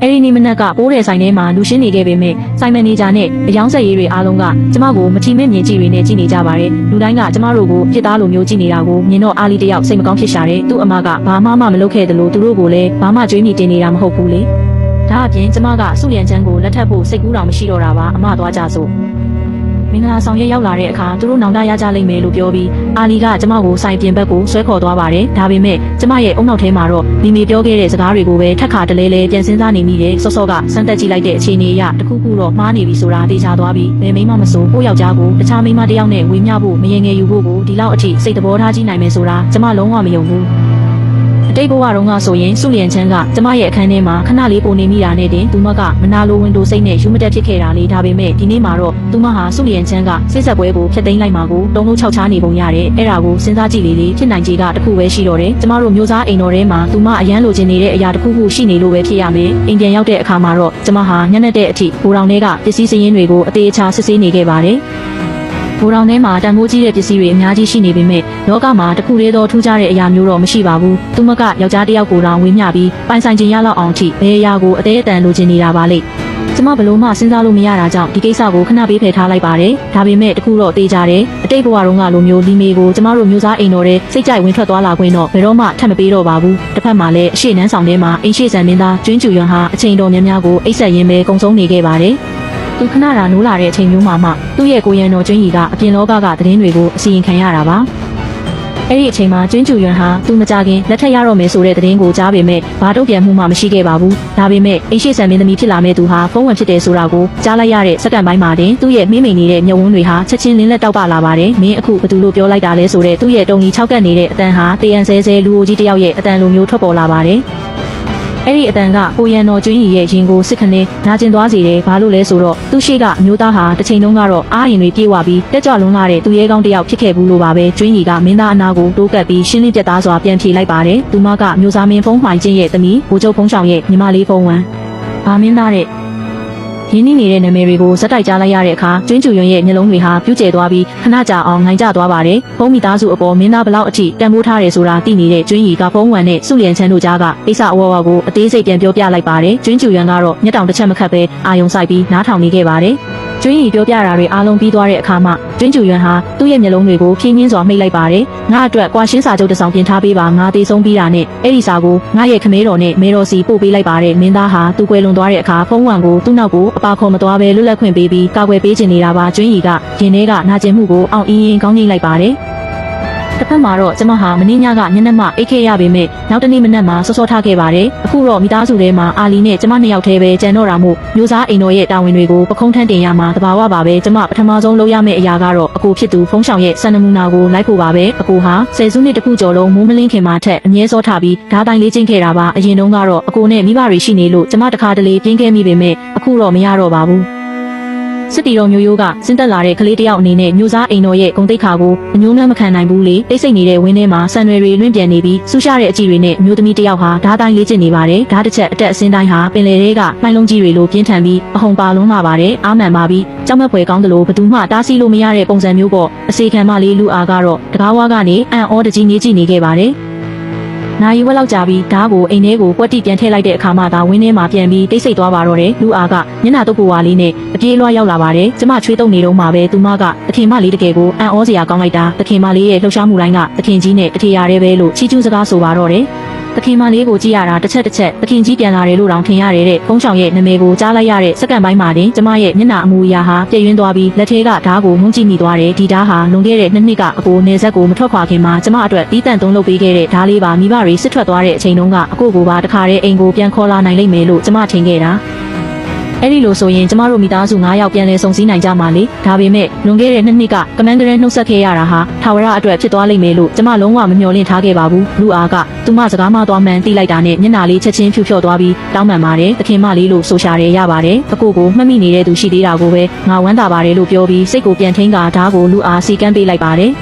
အဲဒီနေ့မနက်ကပိုးတဲ့ဆိုင်ထဲမှာလူရှင်းနေခဲ့ပေမဲ့ဆိုင်မန်နေဂျာနဲ့အယောင်ဆက်ရေးတွေအားလုံးကကျမကိုမထီမဲ့မြင်ကြည့်တွေနဲ့ကြည့်နေကြပါတယ်လူတိုင်းကကျမတို့ကိုဖြစ်သားလိုမျိုးကြည့်နေတာကိုမြင်တော့အာလီတယောက်စိတ်မကောင်းဖြစ်ရှာတယ်သူ့အမကဘာမှမလုပ်ခဲ့တယ်လို့သူတို့ကိုလည်းဘာမှကြွေးမြီတင်နေတာမဟုတ်ဘူးလေဒါအပြင်ကျမကစုလျံချမ်းကိုလက်ထပ်ဖို့စိတ်ကူးတောင်မရှိတော့တာပါအမသွားကြစို့မင်္ဂလာဆောင်ရွက်ရောက်လာတဲ့အခါသူတို့နောင်တရကြလိမ့်မယ်လို့ပြောပြီးအာလီကကျမကိုဆိုင်ပြင်ဘက်ကိုဆွဲခေါ်သွားပါတယ်ဒါပေမဲ့ကျမရဲ့အုံနောက်ထဲမှာတော့မိမိပြောခဲ့တဲ့စကားတွေကိုပဲထက်ခါတလဲလဲပြန်စဉ်းစားနေမိတယ်စောစောကစမ်းသက်ကြည့်လိုက်တဲ့အခြေအနေအရတခုခုတော့မှားနေပြီဆိုတာသိချသွားပြီးဘယ်မိမမဆိုကိုယောက်ျားကိုတခြားမိမတစ်ယောက်နဲ့ဝေမျှဖို့မရင်ငယ်ယူဖို့ကိုဒီလောက်အထိစိတ်သဘောထားကြည့်နိုင်မယ်ဆိုတာကျမလုံးဝမယုံဘူးအတိတ်ဘဝတုန်းကဆိုရင်စုလျံချမ်းကကျမရဲ့အခန်းထဲမှာခဏလေးပုံနေမိတာနဲ့တင်သူမကမနာလိုဝင်တိုစိတ်နဲ့ယူမတက်ဖြစ်ခဲ့တာလေဒါပေမဲ့ဒီနေ့မှာတော့သူမဟာစုလျံချမ်းကစိတ်ဆက်ပွဲကိုဖျက်သိမ်းလိုက်မှာကိုတုံးလုံးခြောက်ချားနေပုံရတယ်အဲ့ဒါကိုစဉ်းစားကြည့်လေဖြစ်နိုင်ခြေကတခုပဲရှိတော့တယ်ကျမတို့မျိုးစားအိမ်တော်ထဲမှာသူမအရန်လိုချင်နေတဲ့အရာတခုခုရှိနေလို့ပဲဖြစ်ရမယ်အိမ်ပြန်ရောက်တဲ့အခါမှာတော့ကျမဟာညနေတဲ့အထိဘူတောင်ထဲကပစ္စည်းစရင်းတွေကိုအသေးအချာစစ်ဆေးနေခဲ့ပါတယ်ဘူတောင်ထဲမှာတန်ဖိုးကြီးတဲ့ပစ္စည်းတွေအများကြီးရှိနေပေမဲ့လောကမှာတခုတည်းသောထူးခြားတဲ့အရာမျိုးတော့မရှိပါဘူး။သူမကယောက်ျားတစ်ယောက်ကိုတောင်ဝေမျှပြီးပိုင်ဆိုင်ခြင်းရလောက်အောင်ထိဘယ်အရာကိုအသေးအတန်လိုချင်နေတာပါလေ။ကျမဘလို့မှစဉ်းစားလို့မရတာကြောင့်ဒီကိစ္စကိုခဏပေးဖယ်ထားလိုက်ပါတယ်။ဒါပေမဲ့တခုတော့သိကြတယ်။အတိတ်ဘဝတုန်းကလိုမျိုးလီမေကိုကျမတို့မျိုးစားအိမ်တော်ထဲစိတ်ကြိုက်ဝင်ထွက်သွားလာခွင့်တော့ဘယ်တော့မှထပ်မပေးတော့ပါဘူး။တစ်ဖက်မှာလည်းအရှိနန်းဆောင်ထဲမှာအိမ်ရှိဆန်မင်းသားကျွင်းကျူရွံဟာအချိန်တော်များများကိုအိတ်ဆက်ရင်းပဲကုံဆုံးနေခဲ့ပါတယ်။သူခဏတာနိုးလာတဲ့အချိန်မျိုးမှာမှသူ့ရဲ့ကိုရန်တော်ကျွင်းကြီးကအပြင်လောကကသတင်းတွေကိုအစီရင်ခံရတာပါအဲ့ဒီအချိန်မှာကျွင်းကျူရွံဟာသူမကြခင်လက်ထက်ရတော့မယ်ဆိုတဲ့သတင်းကိုကြားပေမဲ့ဘာတုံ့ပြန်မှုမှမရှိခဲ့ပါဘူးဒါပေမဲ့အိရှိဆန်မင်းသမီးဖြစ်လာမဲ့သူဟာဖုံးဝင်ဖြစ်တယ်ဆိုတာကိုကြားလိုက်ရတဲ့စက္ကန့်ပိုင်းမှာတင်သူ့ရဲ့မိမိနေတဲ့မျက်ဝန်းတွေဟာချက်ချင်းလင်းလက်တောက်ပလာပါတယ်မင်းအခုဘသူလို့ပြောလိုက်တာလဲဆိုတဲ့သူ့ရဲ့တုံကြီး၆ကပ်နေတဲ့အတန်ဟာတယံဆဲဆဲလူအိုကြီးတယောက်ရဲ့အတန်လိုမျိုးထွက်ပေါ်လာပါတယ်အဲ့ဒီအတန်ကကိုရန်တော်ကျွင်းကြီးရဲ့ရင်ကိုစစ်ခနဲ့နာကျင်သွားစေတယ်ဘာလို့လဲဆိုတော့သူရှိကအမျိုးသားဟာတစ်ချိန်လုံးကတော့အားရင်တွေပြေဝပြီးတက်ကြွလွန်းလာတဲ့သူရဲကောင်းတစ်ယောက်ဖြစ်ခဲ့ဘူးလို့ပါပဲကျွင်းကြီးကမင်းသားအနာကိုတိုးကပ်ပြီးရှင်းလင်းပြတ်သားစွာပြန်ဖြေလိုက်ပါတယ်သူမကမျိုးစားမင်းဖုံးမှိုင်ချင်းရဲ့သမီးဘိုးချုပ်ဖုံးဆောင်ရဲ့ညီမလေးဖုံးဝမ်းဘာမင်းသားတဲ့ရင်းနှီးနေတဲ့နာမည်တွေကိုဇက်တိုက်ကြားလိုက်ရတဲ့အခါကျွင်းကျူရွံရဲ့မျက်လုံးတွေဟာပြူးကျဲသွားပြီးခဏကြာအောင်ငိုင်ကျသွားပါတယ်။ဖုံးမိသားစုအပေါ်မင်းသားဘလောက်အထိတန်ဖိုးထားတယ်ဆိုတာသိနေတဲ့ကျွင်းကြီးကဖုံးဝံနဲ့စုလျံချမ်းတို့ကြားကအိဆအဝဝကိုအသေးစိတ်ပြန်ပြောပြလိုက်ပါတယ်။ကျွင်းကျူရွံကတော့မျက်တောင်တစ်ချက်မခတ်ပဲအာယုံဆိုင်ပြီးနားထောင်နေခဲ့ပါတယ်။ကျွင်းကြီးပြောပြတာတွေအားလုံးပြီးသွားတဲ့အခါမှာကျွင်းကျူရွံဟာသူ့ရဲ့မျက်လုံးတွေကိုဖြင်းညင်းစွာမှိတ်လိုက်ပါတယ်။ငါအတွက်ကွာရှင်းစာချုပ်တစ်စောင်ပြင်ထားပေးပါငါသေးဆုံးပြီးတာနဲ့အဲ့ဒီစာကိုငါရဲ့ခမဲတော်နဲ့မဲတော်စီပို့ပေးလိုက်ပါတယ်။မင်းသားဟာသူ့ကွယ်လွန်သွားတဲ့အခါဖုံးဝံကိုသူ့နောက်ကိုအပါခေါ်မသွားပဲလွတ်လပ်ခွင့်ပေးပြီးကာကွယ်ပေးချင်နေတာပါကျွင်းကြီးကရင်ထဲကနာကျင်မှုကိုအောင်အင်းရင်ကောင်းငိမ့်လိုက်ပါတယ်တစ်ဖက်မှာတော့ကျမဟာမင်းညကညနေမှအိတ်ခဲ့ရပေမဲ့နောက်တနေ့မနက်မှာစောစောထားခဲ့ပါတယ်အခုတော့မိသားစုထဲမှာအာလီနဲ့ကျမနှစ်ယောက်တည်းပဲကြံတော့တာမို့မျိုးစားအိမ်တော်ရဲ့တာဝန်တွေကိုပခုံးထမ်းတင်ရမှာတဘာဝပါပဲကျမပထမဆုံးလုပ်ရမယ့်အရာကတော့အကိုဖြစ်သူဖုံးဆောင်ရဲ့စံနမူနာကိုလိုက်ဖို့ပါပဲအကိုဟာဆယ်စုနှစ်တခုကျော်လုံးမိုးမလင်းခင်မှာထက်အမြဲစောထားပြီးဓာတိုင်လေးချင်းခဲ့တာပါအရင်တုန်းကတော့အကိုနဲ့မိဘတွေရှိနေလို့ကျမတခါတလေပြင်းခဲ့မိပေမဲ့အခုတော့မရတော့ပါဘူးစစ်တီတော်မျိုးရိုးကစင်းတက်လာတဲ့ကလေးတယောက်အနေနဲ့မျိုးစားအိမ်တော်ရဲ့ဂုံတိတ်ခါကိုအညိုးနှမ်းမခံနိုင်ဘူးလေတိတ်ဆိတ်နေတဲ့ဝင်းထဲမှာဆန်ရွယ်တွေလွင့်ပြန်နေပြီးဆူရှာတဲ့အကြည့်တွေနဲ့မျိုးသမီးတယောက်ဟာဓာတိုင်းလေးကျင်နေပါတယ်ဓာတစ်ချက်အတက်အစင်းတိုင်းဟာပင်လယ်ထဲကမှိုင်းလုံးကြီးတွေလိုပြင်းထန်ပြီးအဟုန်ပါလုံးလာပါတယ်အာမှန်ပါပြီးကြောက်မက်ဖွယ်ကောင်းသလိုဘသူမှတားဆီးလို့မရတဲ့ပုံစံမျိုးပေါ့အစေခံမလေးလူအားကတော့တကားဝါကနေအန်အောတကြီးနေကြည့်နေခဲ့ပါတယ်နိုင်ဝက်လောက်ကြာပြီးဓားကိုအိမ်ထဲကိုပွက်တိပြန်ထည့်လိုက်တဲ့အခါမှဒါဝင်းထဲမှာပြန်ပြီးတိတ်ဆိတ်သွားပါတော့တယ်လူအားကညနာတုပ်ပူဝါလေးနဲ့အပြေးလွှားရောက်လာပါတယ်ကျမချွေးတုံနေတော့မှပဲသူမကသခင်မလေးတကယ်ကိုအံ့ဩစရာကောင်းလိုက်တာသခင်မလေးရဲ့လှုပ်ရှားမှုတိုင်းကသခင်ကြီးနဲ့အထေရရဲပဲလို့ချီးကျူးစကားဆိုပါတော့တယ်သခင်မလေးကိုကြည့်ရတာတစ်ချက်သခင်ကြီးပြန်လာတယ်လို့တောင်ထင်ရတယ်တဲ့ဖုံးဆောင်ရဲ့နာမည်ကိုကြားလိုက်ရတဲ့စက္ကန့်ပိုင်းမှာတင်ကျမရဲ့မျက်နှာအမူအရာဟာပြည့်ရင်းသွားပြီးလက်ထဲကဓားကိုမှုန်းကြည့်မိသွားတယ်ဒီဓားဟာလွန်ခဲ့တဲ့2နှစ်ကအကိုနေဆက်ကိုမထွက်ခွာခင်မှာကျမအတွက်တီးတန့်သုံးလုပ်ပေးခဲ့တဲ့ဓားလေးပါမိဘတွေစစ်ထွက်သွားတဲ့အချိန်တုန်းကအကိုကိုပါတခါတည်းအိမ်ကိုပြန်ခေါ်လာနိုင်လိမ့်မယ်လို့ကျမထင်ခဲ့တာအဲ့ဒီလိုဆိုရင်ကျမတို့မိသားစု9ယောက်ပြန်လဲစုံစည်းနိုင်ကြမှာလေဒါပေမဲ့လွန်ခဲ့တဲ့2နှစ်ကကမန်းကရဲနှုတ်ဆက်ခဲ့ရတာဟာထာဝရအတွက်ဖြစ်သွားလိမ့်မယ်လို့ကျမလုံးဝမမျှော်လင့်ထားခဲ့ပါဘူးလူအားကသူမစကားမသွားမှန်းသိလိုက်တာနဲ့မျက်နှာလေးချက်ချင်းဖြူဖြော့သွားပြီးတောင်းပန်ပါတယ်သခင်မလေးလို့ဆိုရှာတယ်ရပါတယ်အကိုကိုမှတ်မိနေတဲ့သူရှိသေးတာကိုပဲငါဝမ်းသာပါတယ်လို့ပြောပြီးစိတ်ကိုပြန်ထိန်းကဓားကိုလူအားစီကမ်းပေးလိုက်ပါတယ်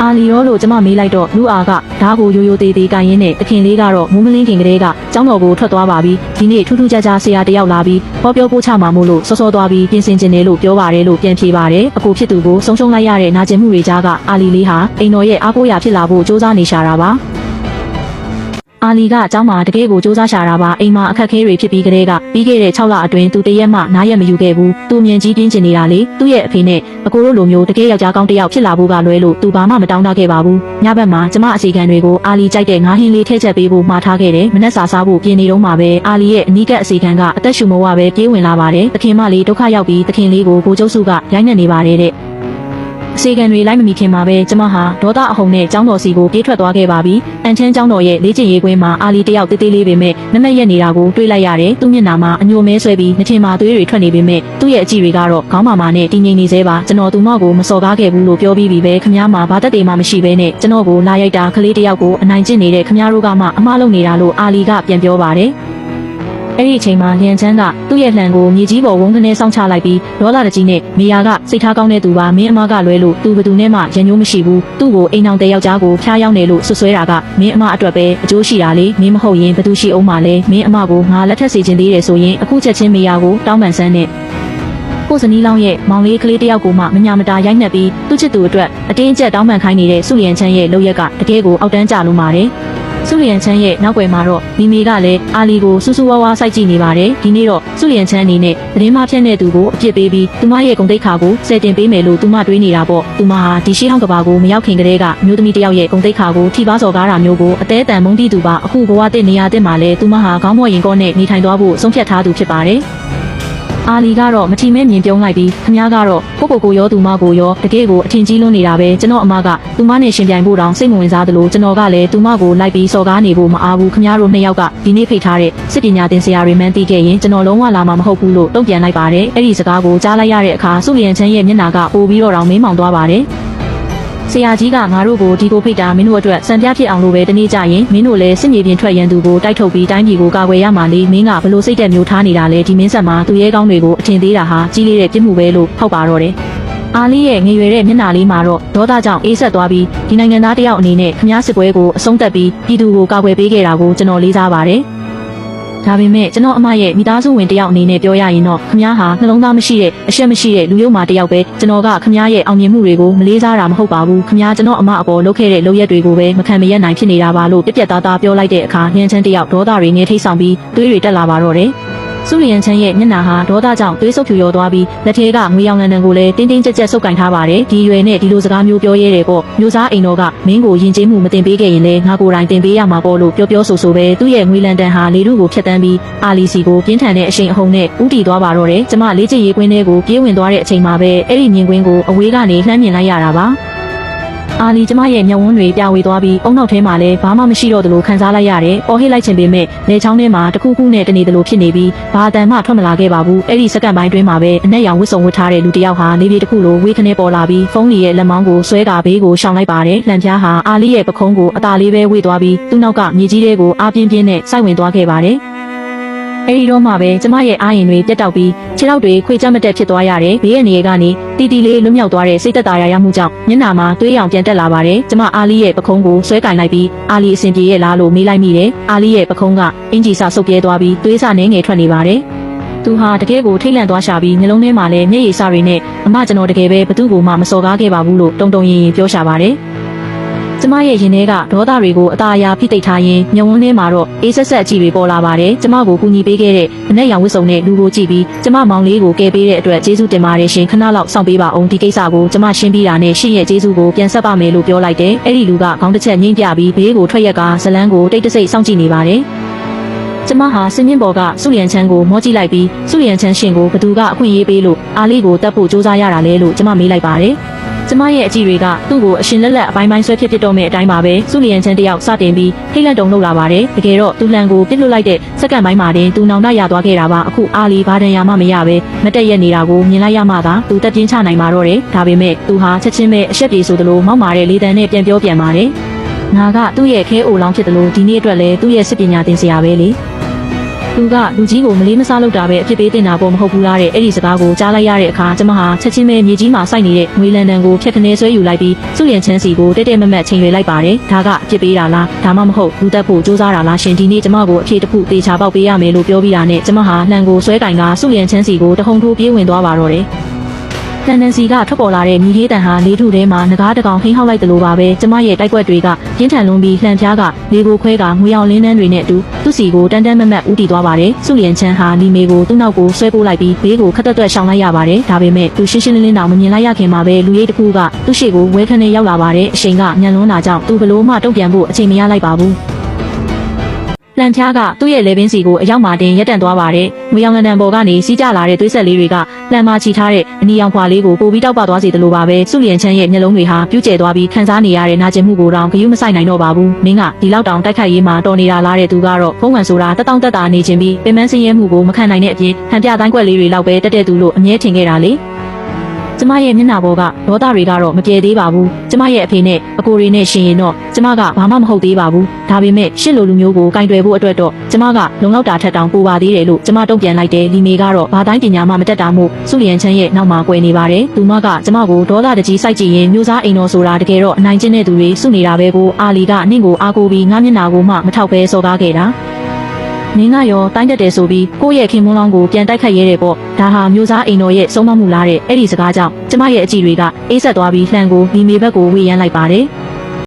အာလီရောလို့ကျမမေးလိုက်တော့လူအားကဓားကိုရိုးရိုးသေးသေးကိုင်ရင်းနဲ့သခင်လေးကတော့မိုးမလင်းခင်ကလေးကကျောင်းတော်ကိုထွက်သွားပါပြီးဒီနေ့ထူးထူးခြားခြားဆရာတယောက်လာပြီးဟောပြောပို့ချမှာမို့လို့စောစောသွားပြီးပြင်ဆင်ခြင်းတယ်လို့ပြောပါတယ်လို့ပြန်ဖြေပါတယ်အကိုဖြစ်သူကိုဆုံးရှုံးလိုက်ရတဲ့နာကျင်မှုတွေကြားကအာလီလေးဟာအိမ်တော်ရဲ့အားကိုးရာဖြစ်လာဖို့စ조사နေရှာတာပါ အာလီကเจ้าမှာတကယ်ကိုစူးစမ်းရှာတာပါအိမ်မှာအခက်ခဲတွေဖြစ်ပြီးကလေးကပြီးခဲ့တဲ့6လအတွင်းသူတရက်မှနားရက်မယူခဲ့ဘူးသူမြင်ကြီးပြင်းကျင်နေတာလေသူ့ရဲ့အဖေနဲ့အကိုတို့လိုမျိုးတကယ်ယောက်ျားကောင်းတစ်ယောက်ဖြစ်လာဖို့ကလွဲလို့သူဘာမှမတောင်းတခဲ့ပါဘူးညဘက်မှာကျမအစီခံတွေကိုအာလီကြိုက်တဲ့ငါးဟင်းလေးထည့်ချက်ပေးဖို့မှာထားခဲ့တယ်မနှက်စာစားဖို့ပြင်နေတော့မှပဲအာလီရဲ့အနီးကပ်အစီခံကအသက်ရှူမဝပဲပြေးဝင်လာပါတယ်သခင်မလေးဒုက္ခရောက်ပြီးသခင်လေးကိုကိုကျုပ်စုကရိုက်နှက်နေပါတယ်တဲ့အစီခံတွေလိုက်မမီခင်မှာပဲကျမဟာဒေါသအဟုန်နဲ့ကျောင်းတော်စီကိုပြေးထွက်သွားခဲ့ပါပြီ။အန်ချမ်းကျောင်းတော်ရဲ့လေ့ကျင့်ရေးကွင်းမှာအာလီတယောက်တေးသေးလေးပေမဲ့နမက်ရက်နေတာကိုတွေ့လိုက်ရတယ်။သူ့မျက်နှာမှာအညိုမဲဆွဲပြီးနှထင်မှာသွေးတွေထွက်နေပေမဲ့သူ့ရဲ့အကြည့်တွေကတော့ခေါင်းမာမာနဲ့တည်ငြိမ်နေသေးပါ။ကျွန်တော်သူမကိုမစော်ကားခဲ့ဘူးလို့ပြောပြီးပြီပဲခမ ्या မှာဘာသက်တေမှမရှိဘဲနဲ့ကျွန်တော်ကိုလာရိုက်တာကလေးတယောက်ကိုအနိုင်ကျင့်နေတဲ့ခမ ्या တို့ကမှအမှားလုပ်နေတာလို့အာလီကပြန်ပြောပါတယ်။အဲ့ဒီအချိန်မှာလျန်ချမ်းကသူ့ရဲ့လှန်ကိုမြေကြီးပေါ်ဝုန်းကနေဆောင်းချလိုက်ပြီးဒေါသတကြီးနဲ့မေယာကစိတ်ထားကောင်းတဲ့သူပါမင်းအမကလွဲလို့သူဘသူနဲ့မှရန်ညိုးမရှိဘူးသူ့ကိုအိမ်အောင်တဲ့ယောက်ျားကိုဖျားရောက်နေလို့ဆွဆွဲတာကမင်းအမအတွက်ပဲအကျိုးရှိတာလေမင်းမဟုတ်ရင်ဘသူရှိအောင်မလဲမင်းအမကိုငါလက်ထက်စီခြင်းသေးတယ်ဆိုရင်အခုချက်ချင်းမေယာကိုတောင်းပန်ဆန်းနဲ့ကိုစနီးလောင်းရဲ့မောင်လေးကလေးတယောက်ကိုမှမညာမတာရိုက်နှက်ပြီးသူ့ချစ်သူအတွက်အတင်းအကျပ်တောင်းပန်ခိုင်းနေတဲ့စုလျန်ချမ်းရဲ့လုပ်ရက်ကတကယ်ကိုအောက်တန်းကျလို့ပါတယ်စုလျန်ချမ်းရဲ့နောက်ွယ်မှာတော့မိမိကလည်းအာလီကိုစူးစူးဝါးဝါစိုက်ကြည့်နေပါတယ်ဒီနေ့တော့စုလျန်ချမ်းအနေနဲ့သတင်းမဖြန့်တဲ့သူကိုအပြစ်ပေးပြီးသူမရဲ့ဂုဏ်သိက္ခာကိုစယ်တင်ပေးမယ်လို့သူမတွေးနေတာပေါ့သူမဟာဒီရှိဟောင်းကဘာကိုမရောက်ခင်ကတည်းကမျိုးသမီးတယောက်ရဲ့ဂုဏ်သိက္ခာကိုထိပါစော်ကားတာမျိုးကိုအသေးအတန်မုန်းတီးသူပါအခုဘဝတဲ့နေရာတဲ့မှာလဲသူမဟာခေါင်းမော့ရင်ကောနဲ့နေထိုင်သွားဖို့ဆုံးဖြတ်ထားသူဖြစ်ပါတယ်အာလီကတော့မထီမဲ့မြင်ပြုံးလိုက်ပြီးခမ ्या ကတော့ကိုရောသူမကိုရောတကယ်ကိုအထင်ကြီးလွန်းနေတာပဲကျွန်တော်အမကသူမနဲ့ရှင်ပြိုင်ဖို့တောင်စိတ်မဝင်စားသလိုကျွန်တော်ကလည်းသူမကိုလိုက်ပြီးစော်ကားနေဖို့မအားဘူးခမ ्या တို့နှစ်ယောက်ကဒီနေ့ဖိတ်ထားတဲ့စစ်ပညာသင်ဆရာတွေမှန်းသိခဲ့ရင်ကျွန်တော်လုံးဝလာမှာမဟုတ်ဘူးလို့တုံ့ပြန်လိုက်ပါတယ်အဲ့ဒီစကားကိုကြားလိုက်ရတဲ့အခါစုလျန်ချမ်းရဲ့မျက်နှာကပိုပြီးတော့တောင်မင်းမောင်သွားပါတယ်ဆရာကြီးကငါတို့ကိုဒီကိုဖိတ်တာမင်းတို့အတွက်စံပြဖြစ်အောင်လို့ပဲတနေ့ကြရင်မင်းတို့လည်းစစ်မြေပြင်ထွက်ရန်သူကိုတိုက်ထုတ်ပြီးတိုင်းပြည်ကိုကာကွယ်ရမှာလေမင်းကဘလို့စိတ်တက်မျိုးထားနေတာလဲဒီမင်းဆက်မှာသူရဲကောင်းတွေကိုအထင်သေးတာဟာကြီးလေးတဲ့ပြစ်မှုပဲလို့ဟုတ်ပါတော့တယ်အာလီရဲ့ငွေရွယ်တဲ့မျက်နှာလေးမှာတော့ဒေါသကြောင့်အေးဆက်သွားပြီးဒီနိုင်ငံသားတယောက်အနေနဲ့ခမားစစ်ပွဲကိုအဆုံးသတ်ပြီးပြည်သူကိုကာကွယ်ပေးခဲ့တာကိုကျွန်တော်လေးစားပါတယ်ဒါပေမဲ့ကျွန်တော်အမရဲ့မိသားစုဝင်တယောက်အနေနဲ့ပြောရရင်တော့ခမားဟာနှလုံးသားမရှိတဲ့အရှက်မရှိတဲ့လူယုံမာတယောက်ပဲကျွန်တော်ကခမားရဲ့အောင်မြင်မှုတွေကိုမလေးစားတာမဟုတ်ပါဘူးခမားကျွန်တော်အမအပေါ်လုပ်ခဲ့တဲ့လုပ်ရက်တွေကိုပဲမခံမရက်နိုင်ဖြစ်နေတာပါလို့ပြက်ပြက်သားသားပြောလိုက်တဲ့အခါညံချမ်းတယောက်ဒေါသတွေငယ်ထိတ်ဆောင်ပြီးသွေးတွေတက်လာပါတော့တယ်စုလျန်ချမ်းရဲ့မျက်နှာဟာဒေါသကြောင့်သွေးဆုပ်ဖြူရောသွားပြီးလက်ထဲကငွေရောင်လန်တန်ကိုလည်းတင်းတင်းကြပ်ကြပ်ဆုပ်ကင်ထားပါတယ်ဒီရွယ်နဲ့ဒီလိုစကားမျိုးပြောရဲတယ်ပေါ့မျိုးစားအိမ်တော်ကမင်းကိုယဉ်ကျေးမှုမတင်ပေးခဲ့ရင်လည်းငါကိုယ်တိုင်တင်ပေးရမှာပေါ့လို့ပြောဆိုပဲသူ့ရဲ့ငွေလန်တန်ဟာလေထုကိုဖျက်ဆီးပြီးအာလီစီကိုပြင်းထန်တဲ့အရှိန်အဟုန်နဲ့ဥတီသွားပါတော့တယ်ကျမလေးချစ်ရေးကွင်းထဲကိုပြေးဝင်သွားတဲ့အချိန်မှာပဲအဲ့ဒီမြင်ကွင်းကိုအဝေးကနေလှမ်းမြင်လိုက်ရတာပါအာလီကျမရဲ့မျက်ဝန်းတွေပြဝေသွားပြီးအုံနောက်ထဲမှာလည်းဘာမှမရှိတော့သလိုခံစားလိုက်ရတယ်။အော်ဟစ်လိုက်ခြင်းပေမဲ့လေချောင်းထဲမှာတခုခုနဲ့တနေသလိုဖြစ်နေပြီးဘာအတန်မှထွက်မလာခဲ့ပါဘူး။အဲ့ဒီစက္ကန့်ပိုင်းတွင်းမှာပဲအနက်ရောင်ဝတ်စုံဝတ်ထားတဲ့လူတစ်ယောက်ဟာလေးပြေတစ်ခုလိုဝေးခနဲပေါ်လာပြီးဖုန်းလီရဲ့လက်မောင်းကိုဆွဲကာဘေးကိုရှောင်လိုက်ပါတယ်။လန်ပြားဟာအာလီရဲ့ပခုံးကိုအသာလေးပဲဝေ့သွားပြီးသူ့နောက်ကမြေကြီးတွေကိုအားပြင်းပြင်းနဲ့စိုက်ဝင်သွားခဲ့ပါတယ်။အဲဒီတော့မှပဲကျမရဲ့အားရင်တွေပြတ်တောက်ပြီးခြေထောက်တွေခွေချမတက်ဖြစ်သွားရတယ်ဘေးရဲ့နေရာကနေတီတီလေးလွတ်မြောက်သွားတဲ့စိတ်သက်သာရမှုကြောင့်မျက်နှာမှာသွေးရောင်ပြန်တက်လာပါတယ်ကျမအာလီရဲ့ပခုံးကိုဆွဲကင်လိုက်ပြီးအာလီအစဉ်ပြေရဲ့လားလို့မေးလိုက်မိတယ်အာလီရဲ့ပခုံးကအင်ဂျီစာဆုပ်ပြဲသွားပြီးသွေးစာနှဲငယ်ထွက်နေပါတယ်သူဟာတကယ်ကိုထိတ်လန့်သွားရှာပြီးနှလုံးထဲမှာလည်းမျက်ရည်စတွေနဲ့အမကျွန်တော်တကယ်ပဲဘသူ့ကိုမှမစော်ကားခဲ့ပါဘူးလို့တုံတုံရင်ပြောရှာပါတယ်ကျမရဲ့ရင်ထဲကဒေါသတွေကိုအသာအရာဖိတိတ်ထားရင်းမျက်ဝန်းထဲမှာတော့အေးဆက်ဆက်အကြည့်တွေပေါ်လာပါတယ်ကျမကိုကူညီပေးခဲ့တဲ့အနက်ရောင်ဝတ်စုံနဲ့လူကိုကြည့်ပြီးကျမမောင်လေးကိုကယ်ပေးတဲ့အတွက်ကျေးဇူးတင်ပါတယ်ရှင်ခဏလောက်စောင့်ပေးပါအောင်ဒီကိစ္စကိုကျမရှင်းပြီးတာနဲ့ရှင်ရဲ့ကျေးဇူးကိုပြန်ဆက်ပါမယ်လို့ပြောလိုက်တယ်အဲ့ဒီလူကခေါင်းတစ်ချက်ငိမ့်ပြပြီးဘေးကိုထွက်ရက်ကဇလန်းကိုတိတ်တဆိတ်စောင့်ကြည့်နေပါတယ်ကျမဟာစင်မြင့်ပေါ်ကစုလျန်ချမ်းကိုမောကြည့်လိုက်ပြီးစုလျန်ချမ်းရှင်ကိုဘသူကအခွင့်အရေးပေးလို့အာလီကိုတတ်ဖို့စူးစမ်းရတာလဲလို့ကျမမေးလိုက်ပါတယ်ကျမရဲ့အကြည့်တွေကသူ့ကိုအရှင်လက်လက်အပိုင်းပိုင်းဆွဲဖြစ်တော့မဲ့အတိုင်းပါပဲစုလျန်ချမ်းတယောက်စတင်ပြီးထိတ်လန့်တုန်လှုပ်လာပါတယ်တကယ်တော့သူလှန်ကိုပြစ်လွတ်လိုက်တဲ့စက္ကန့်ပိုင်းမှာတင်သူနောင်တရသွားခဲ့တာပါအခုအာလီဘာဒန်ယာမှမရပဲမတက်ရက်နေတာကိုမြင်လိုက်ရမှသာသူတက်ပြင်းချနိုင်မှာတော့တယ်ဒါပေမဲ့သူဟာချက်ချင်းပဲအရှက်ပြေဆိုသလိုမောက်မာတဲ့လေတံနဲ့ပြန်ပြောပြန်ပါတယ်ငါကသူ့ရဲ့ခဲအိုလောင်းဖြစ်တယ်လို့ဒီနေ့အတွက်လည်းသူ့ရဲ့စစ်ပညာသင်ဆရာပဲလေသူကလူကြီးကိုမလေးမစားလုပ်တာပဲအဖြစ်ပေးတင်တာပေါ့မဟုတ်ဘူးလားတဲ့အဲ့ဒီစကားကိုကြားလိုက်ရတဲ့အခါကျမဟာချက်ချင်းပဲမြေကြီးမှာစိုက်နေတဲ့ငွေလန်တန်ကိုဖြတ်ခနဲဆွဲယူလိုက်ပြီးစုလျန်ချမ်းစီကိုတက်တက်မမတ်ချိန်ရွယ်လိုက်ပါတယ်ဒါကအဖြစ်ပေးတာလားဒါမှမဟုတ်လူတက်ဖို့စူးစမ်းတာလားရှင်ဒီနေ့ကျမကိုအဖြစ်တစ်ခုတေချာပေါက်ပေးရမယ်လို့ပြောပြီးတာနဲ့ကျမဟာလှန်ကိုဆွဲကင်ကစုလျန်ချမ်းစီကိုတဟုန်ထိုးပြေးဝင်သွားပါတော့တယ် တန်တန်စီကထွက်ပေါ်လာတဲ့မြေကြီးတန်ဟာလေထုထဲမှာငကားတကောင်ဟိန်းဟောက်လိုက်တယ်လို့ပါပဲကျမရဲ့တိုက်ကွက်တွေကပြင်းထန်လွန်ပြီးလှန်ဖျားကလေကိုခွဲကငွေအောင်လင်းနှန်းတွေနဲ့အတူသူ့စီကိုတန်တန်မတ်မတ်ဦးတည်သွားပါတယ်စုလျင်ချမ်းဟာလီမေကိုသူ့နောက်ကိုဆွဲပိုးလိုက်ပြီးဘေးကိုခက်တက်တွက်ရှောင်လိုက်ရပါတယ်ဒါပေမဲ့သူရှင်းရှင်းလင်းလင်းတောင်မမြင်လိုက်ရခင်မှာပဲလူရိတ်တစ်ခုကသူ့ရှေ့ကိုဝဲခနဲ့ရောက်လာပါတယ်အချိန်ကညံလွန်းတာကြောင့်သူဘလို့မှတုံ့ပြန်ဖို့အချိန်မရလိုက်ပါဘူးလန်ဖျားကသူ့ရဲ့လေပင်စီကိုအရောက်မှတင်ရက်တန့်သွားပါတယ်။ငွေရောင်လန်တန်ပေါ်ကနေစီးကျလာတဲ့သွေးဆက်လေးတွေကလှန်မာချီထားတဲ့အနီရောင်ခွာလေးကိုပိုပြီးတောက်ပသွားစေတယ်လို့ပါပဲ။စုလျင်ချမ်းရဲ့မျက်လုံးတွေဟာပြူးကျဲသွားပြီးခံစားနေရတဲ့နာကျင်မှုကိုတောင်ဂရုမစိုက်နိုင်တော့ပါဘူး။မင်းကဒီလောက်တောင်တိုက်ခိုက်ရေးမှာတော်နေတာလားတဲ့သူကတော့ဖုံးကန်ဆိုတာတက်တောင့်တက်တာနေခြင်းပြီးပင်မဆင်းရဲမှုကိုမခံနိုင်တဲ့အပြင်ဟန်ပြတိုင်းကွက်လေးတွေလောက်ပဲတက်တဲ့သူလို့အမြဲထင်ခဲ့တာလေ။ကျမရဲ့မျက်နှာပေါ်ကဒေါသတွေကတော့မပြေသေးပါဘူးကျမရဲ့အဖေနဲ့အကိုတွေနဲ့ရှင်ရင်တော့ကျမကဘာမှမဟုတ်သေးပါဘူးဒါပေမဲ့ရှစ်လိုလူမျိုးကိုကင်တွယ်ဖို့အတွက်တော့ကျမကလုံလောက်တာထက်တောင်ပိုပါသေးတယ်လို့ကျမတုံ့ပြန်လိုက်တယ်လီမေကတော့ဘာတိုင်းပညာမှမတက်တာမို့စုလျင်ချမ်းရဲ့နောက်မှာကွယ်နေပါတယ်သူမကကျမကိုဒေါသတကြီးစိုက်ကြည့်ရင်မျိုးစားအိမ်တော်ဆိုတာတကယ်တော့အနိုင်ကျင့်တဲ့သူတွေစုနေတာပဲကိုအာလီကနင့်ကိုအားကိုးပြီးငါမျက်နှာကိုမှမထောက်ပဲစော်ကားခဲ့တာနင်းကရောတိုင်းတက်တယ်ဆိုပြီးကိုယ့်ရဲ့ခင်မွန်းလောင်းကိုပြန်တိုက်ခိုက်ရဲတယ်ပေါ့ဒါဟာမျိုးစားအိမ်တော်ရဲ့ဆုံးမမှုလားတဲ့အဲ့ဒီစကားကြောင့်ကျမရဲ့အကြည့်တွေကအေးဆက်သွားပြီးလှန်ကိုဒီမေဘက်ကိုဝေယမ်းလိုက်ပါတယ်